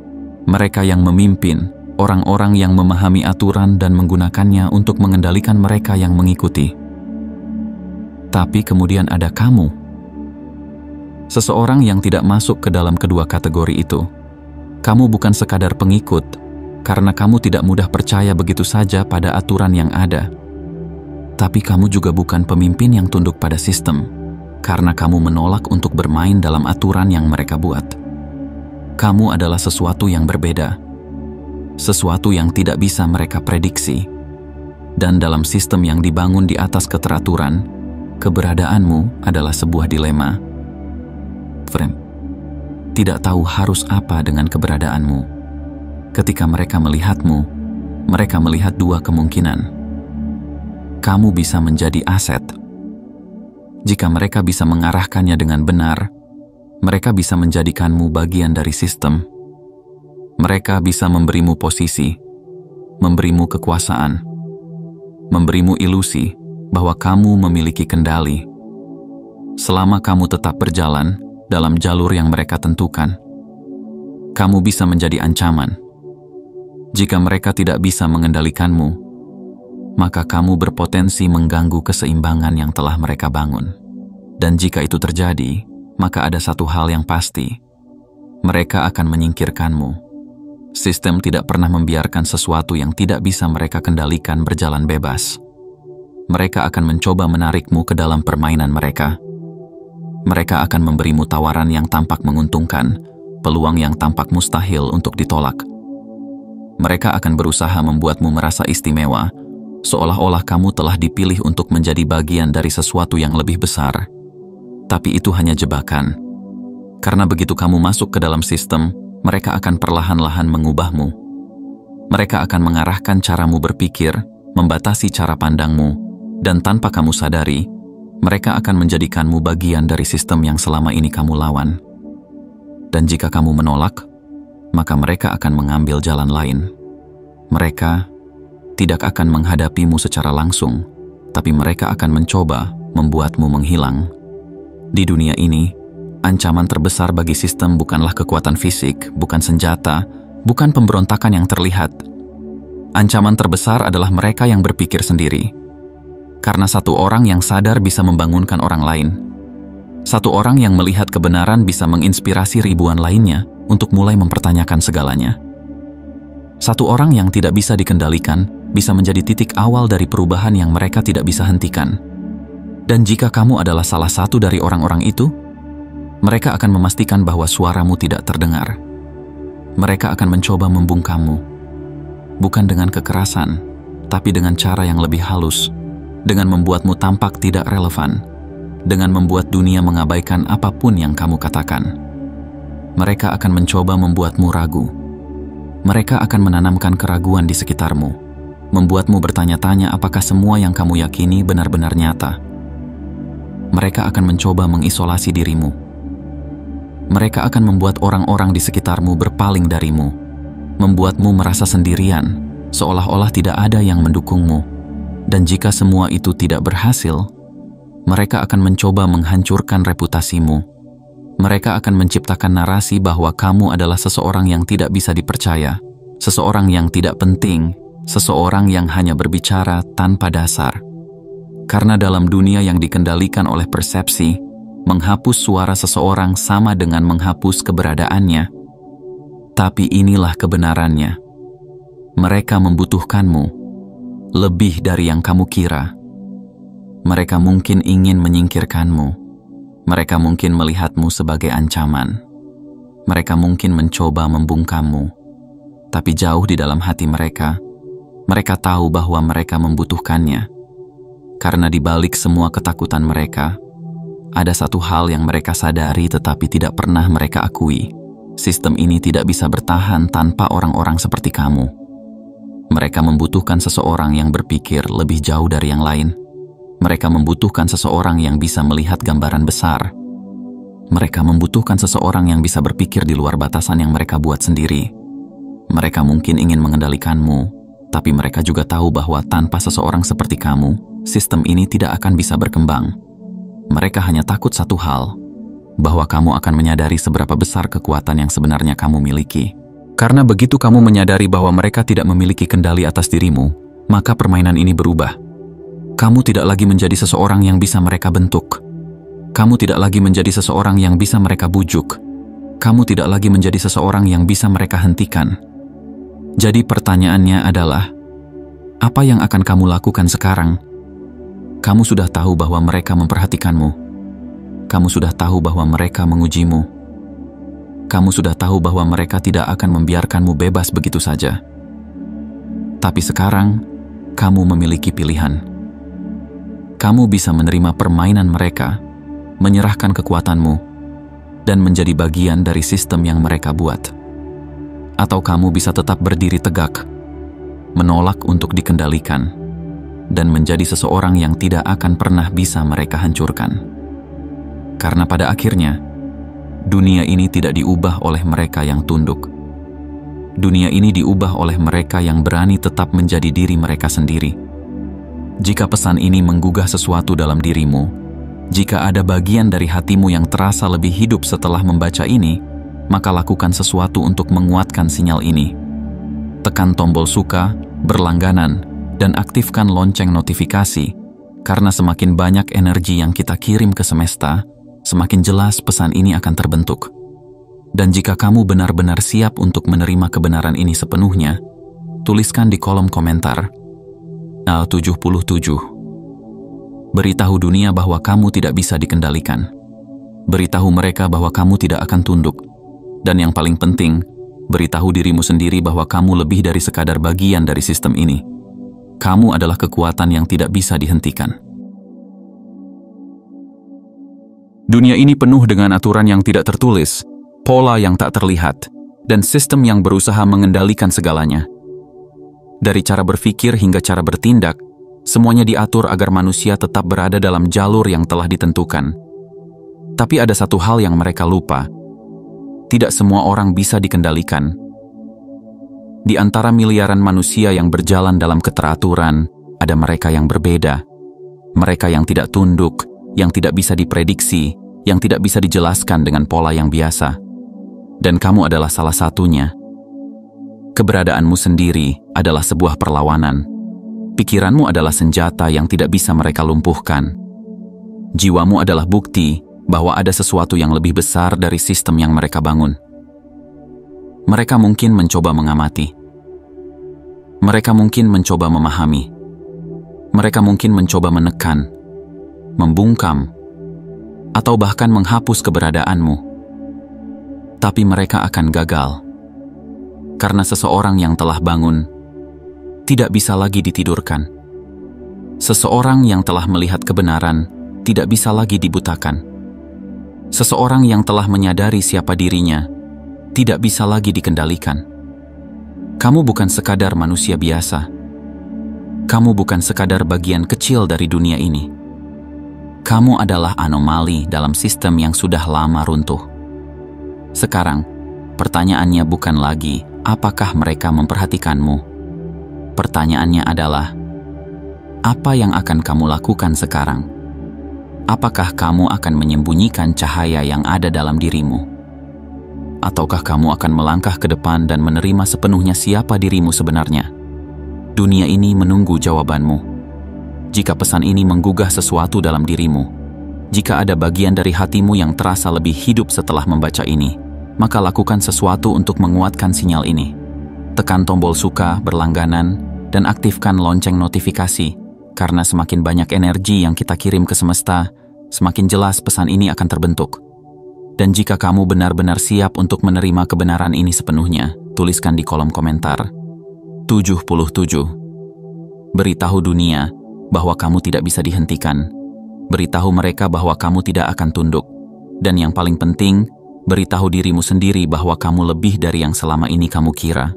Mereka yang memimpin, orang-orang yang memahami aturan dan menggunakannya untuk mengendalikan mereka yang mengikuti. Tapi kemudian ada kamu. Seseorang yang tidak masuk ke dalam kedua kategori itu. Kamu bukan sekadar pengikut, karena kamu tidak mudah percaya begitu saja pada aturan yang ada. Tapi kamu juga bukan pemimpin yang tunduk pada sistem, karena kamu menolak untuk bermain dalam aturan yang mereka buat. Kamu adalah sesuatu yang berbeda, sesuatu yang tidak bisa mereka prediksi. Dan dalam sistem yang dibangun di atas keteraturan, keberadaanmu adalah sebuah dilema. Friend, tidak tahu harus apa dengan keberadaanmu. Ketika mereka melihatmu, mereka melihat dua kemungkinan. Kamu bisa menjadi aset. Jika mereka bisa mengarahkannya dengan benar, mereka bisa menjadikanmu bagian dari sistem. Mereka bisa memberimu posisi, memberimu kekuasaan, memberimu ilusi bahwa kamu memiliki kendali. Selama kamu tetap berjalan dalam jalur yang mereka tentukan, kamu bisa menjadi ancaman. Jika mereka tidak bisa mengendalikanmu, maka kamu berpotensi mengganggu keseimbangan yang telah mereka bangun. Dan jika itu terjadi, maka ada satu hal yang pasti. Mereka akan menyingkirkanmu. Sistem tidak pernah membiarkan sesuatu yang tidak bisa mereka kendalikan berjalan bebas. Mereka akan mencoba menarikmu ke dalam permainan mereka. Mereka akan memberimu tawaran yang tampak menguntungkan, peluang yang tampak mustahil untuk ditolak. Mereka akan berusaha membuatmu merasa istimewa, seolah-olah kamu telah dipilih untuk menjadi bagian dari sesuatu yang lebih besar. Tapi itu hanya jebakan. Karena begitu kamu masuk ke dalam sistem, mereka akan perlahan-lahan mengubahmu. Mereka akan mengarahkan caramu berpikir, membatasi cara pandangmu, dan tanpa kamu sadari, mereka akan menjadikanmu bagian dari sistem yang selama ini kamu lawan. Dan jika kamu menolak, maka mereka akan mengambil jalan lain. Mereka tidak akan menghadapimu secara langsung, tapi mereka akan mencoba membuatmu menghilang. Di dunia ini, ancaman terbesar bagi sistem bukanlah kekuatan fisik, bukan senjata, bukan pemberontakan yang terlihat. Ancaman terbesar adalah mereka yang berpikir sendiri. Karena satu orang yang sadar bisa membangunkan orang lain. Satu orang yang melihat kebenaran bisa menginspirasi ribuan lainnya untuk mulai mempertanyakan segalanya. Satu orang yang tidak bisa dikendalikan bisa menjadi titik awal dari perubahan yang mereka tidak bisa hentikan. Dan jika kamu adalah salah satu dari orang-orang itu, mereka akan memastikan bahwa suaramu tidak terdengar. Mereka akan mencoba membungkammu, bukan dengan kekerasan, tapi dengan cara yang lebih halus, dengan membuatmu tampak tidak relevan, dengan membuat dunia mengabaikan apapun yang kamu katakan. Mereka akan mencoba membuatmu ragu. Mereka akan menanamkan keraguan di sekitarmu, membuatmu bertanya-tanya apakah semua yang kamu yakini benar-benar nyata. Mereka akan mencoba mengisolasi dirimu. Mereka akan membuat orang-orang di sekitarmu berpaling darimu, membuatmu merasa sendirian, seolah-olah tidak ada yang mendukungmu. Dan jika semua itu tidak berhasil, mereka akan mencoba menghancurkan reputasimu. Mereka akan menciptakan narasi bahwa kamu adalah seseorang yang tidak bisa dipercaya, seseorang yang tidak penting, seseorang yang hanya berbicara tanpa dasar. Karena dalam dunia yang dikendalikan oleh persepsi, menghapus suara seseorang sama dengan menghapus keberadaannya. Tapi inilah kebenarannya. Mereka membutuhkanmu lebih dari yang kamu kira. Mereka mungkin ingin menyingkirkanmu. Mereka mungkin melihatmu sebagai ancaman. Mereka mungkin mencoba membungkammu. Tapi jauh di dalam hati mereka tahu bahwa mereka membutuhkannya. Karena di balik semua ketakutan mereka, ada satu hal yang mereka sadari tetapi tidak pernah mereka akui. Sistem ini tidak bisa bertahan tanpa orang-orang seperti kamu. Mereka membutuhkan seseorang yang berpikir lebih jauh dari yang lain. Mereka membutuhkan seseorang yang bisa melihat gambaran besar. Mereka membutuhkan seseorang yang bisa berpikir di luar batasan yang mereka buat sendiri. Mereka mungkin ingin mengendalikanmu, tapi mereka juga tahu bahwa tanpa seseorang seperti kamu, sistem ini tidak akan bisa berkembang. Mereka hanya takut satu hal, bahwa kamu akan menyadari seberapa besar kekuatan yang sebenarnya kamu miliki. Karena begitu kamu menyadari bahwa mereka tidak memiliki kendali atas dirimu, maka permainan ini berubah. Kamu tidak lagi menjadi seseorang yang bisa mereka bentuk. Kamu tidak lagi menjadi seseorang yang bisa mereka bujuk. Kamu tidak lagi menjadi seseorang yang bisa mereka hentikan. Jadi pertanyaannya adalah, apa yang akan kamu lakukan sekarang? Kamu sudah tahu bahwa mereka memperhatikanmu. Kamu sudah tahu bahwa mereka mengujimu. Kamu sudah tahu bahwa mereka tidak akan membiarkanmu bebas begitu saja. Tapi sekarang, kamu memiliki pilihan. Kamu bisa menerima permainan mereka, menyerahkan kekuatanmu, dan menjadi bagian dari sistem yang mereka buat. Atau kamu bisa tetap berdiri tegak, menolak untuk dikendalikan, dan menjadi seseorang yang tidak akan pernah bisa mereka hancurkan. Karena pada akhirnya, dunia ini tidak diubah oleh mereka yang tunduk. Dunia ini diubah oleh mereka yang berani tetap menjadi diri mereka sendiri. Jika pesan ini menggugah sesuatu dalam dirimu, jika ada bagian dari hatimu yang terasa lebih hidup setelah membaca ini, maka lakukan sesuatu untuk menguatkan sinyal ini. Tekan tombol suka, berlangganan, dan aktifkan lonceng notifikasi, karena semakin banyak energi yang kita kirim ke semesta, semakin jelas pesan ini akan terbentuk. Dan jika kamu benar-benar siap untuk menerima kebenaran ini sepenuhnya, tuliskan di kolom komentar. Al-77. Beritahu dunia bahwa kamu tidak bisa dikendalikan. Beritahu mereka bahwa kamu tidak akan tunduk. Dan yang paling penting, beritahu dirimu sendiri bahwa kamu lebih dari sekadar bagian dari sistem ini. Kamu adalah kekuatan yang tidak bisa dihentikan. Dunia ini penuh dengan aturan yang tidak tertulis, pola yang tak terlihat, dan sistem yang berusaha mengendalikan segalanya. Dari cara berpikir hingga cara bertindak, semuanya diatur agar manusia tetap berada dalam jalur yang telah ditentukan. Tapi ada satu hal yang mereka lupa. Tidak semua orang bisa dikendalikan. Di antara miliaran manusia yang berjalan dalam keteraturan, ada mereka yang berbeda. Mereka yang tidak tunduk, yang tidak bisa diprediksi, yang tidak bisa dijelaskan dengan pola yang biasa. Dan kamu adalah salah satunya. Keberadaanmu sendiri adalah sebuah perlawanan. Pikiranmu adalah senjata yang tidak bisa mereka lumpuhkan. Jiwamu adalah bukti bahwa ada sesuatu yang lebih besar dari sistem yang mereka bangun. Mereka mungkin mencoba mengamati. Mereka mungkin mencoba memahami. Mereka mungkin mencoba menekan, membungkam, atau bahkan menghapus keberadaanmu. Tapi mereka akan gagal. Karena seseorang yang telah bangun tidak bisa lagi ditidurkan. Seseorang yang telah melihat kebenaran tidak bisa lagi dibutakan. Seseorang yang telah menyadari siapa dirinya tidak bisa lagi dikendalikan. Kamu bukan sekadar manusia biasa. Kamu bukan sekadar bagian kecil dari dunia ini. Kamu adalah anomali dalam sistem yang sudah lama runtuh. Sekarang, pertanyaannya bukan lagi apakah mereka memperhatikanmu. Pertanyaannya adalah, apa yang akan kamu lakukan sekarang? Apakah kamu akan menyembunyikan cahaya yang ada dalam dirimu? Ataukah kamu akan melangkah ke depan dan menerima sepenuhnya siapa dirimu sebenarnya? Dunia ini menunggu jawabanmu. Jika pesan ini menggugah sesuatu dalam dirimu, jika ada bagian dari hatimu yang terasa lebih hidup setelah membaca ini, maka lakukan sesuatu untuk menguatkan sinyal ini. Tekan tombol suka, berlangganan, dan aktifkan lonceng notifikasi, karena semakin banyak energi yang kita kirim ke semesta, semakin jelas pesan ini akan terbentuk. Dan jika kamu benar-benar siap untuk menerima kebenaran ini sepenuhnya, tuliskan di kolom komentar. 77. Beritahu dunia bahwa kamu tidak bisa dihentikan. Beritahu mereka bahwa kamu tidak akan tunduk. Dan yang paling penting, beritahu dirimu sendiri bahwa kamu lebih dari yang selama ini kamu kira.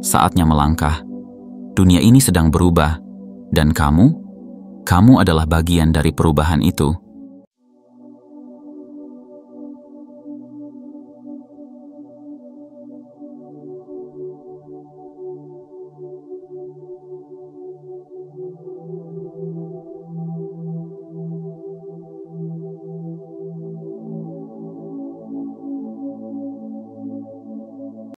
Saatnya melangkah. Dunia ini sedang berubah. Dan kamu adalah bagian dari perubahan itu.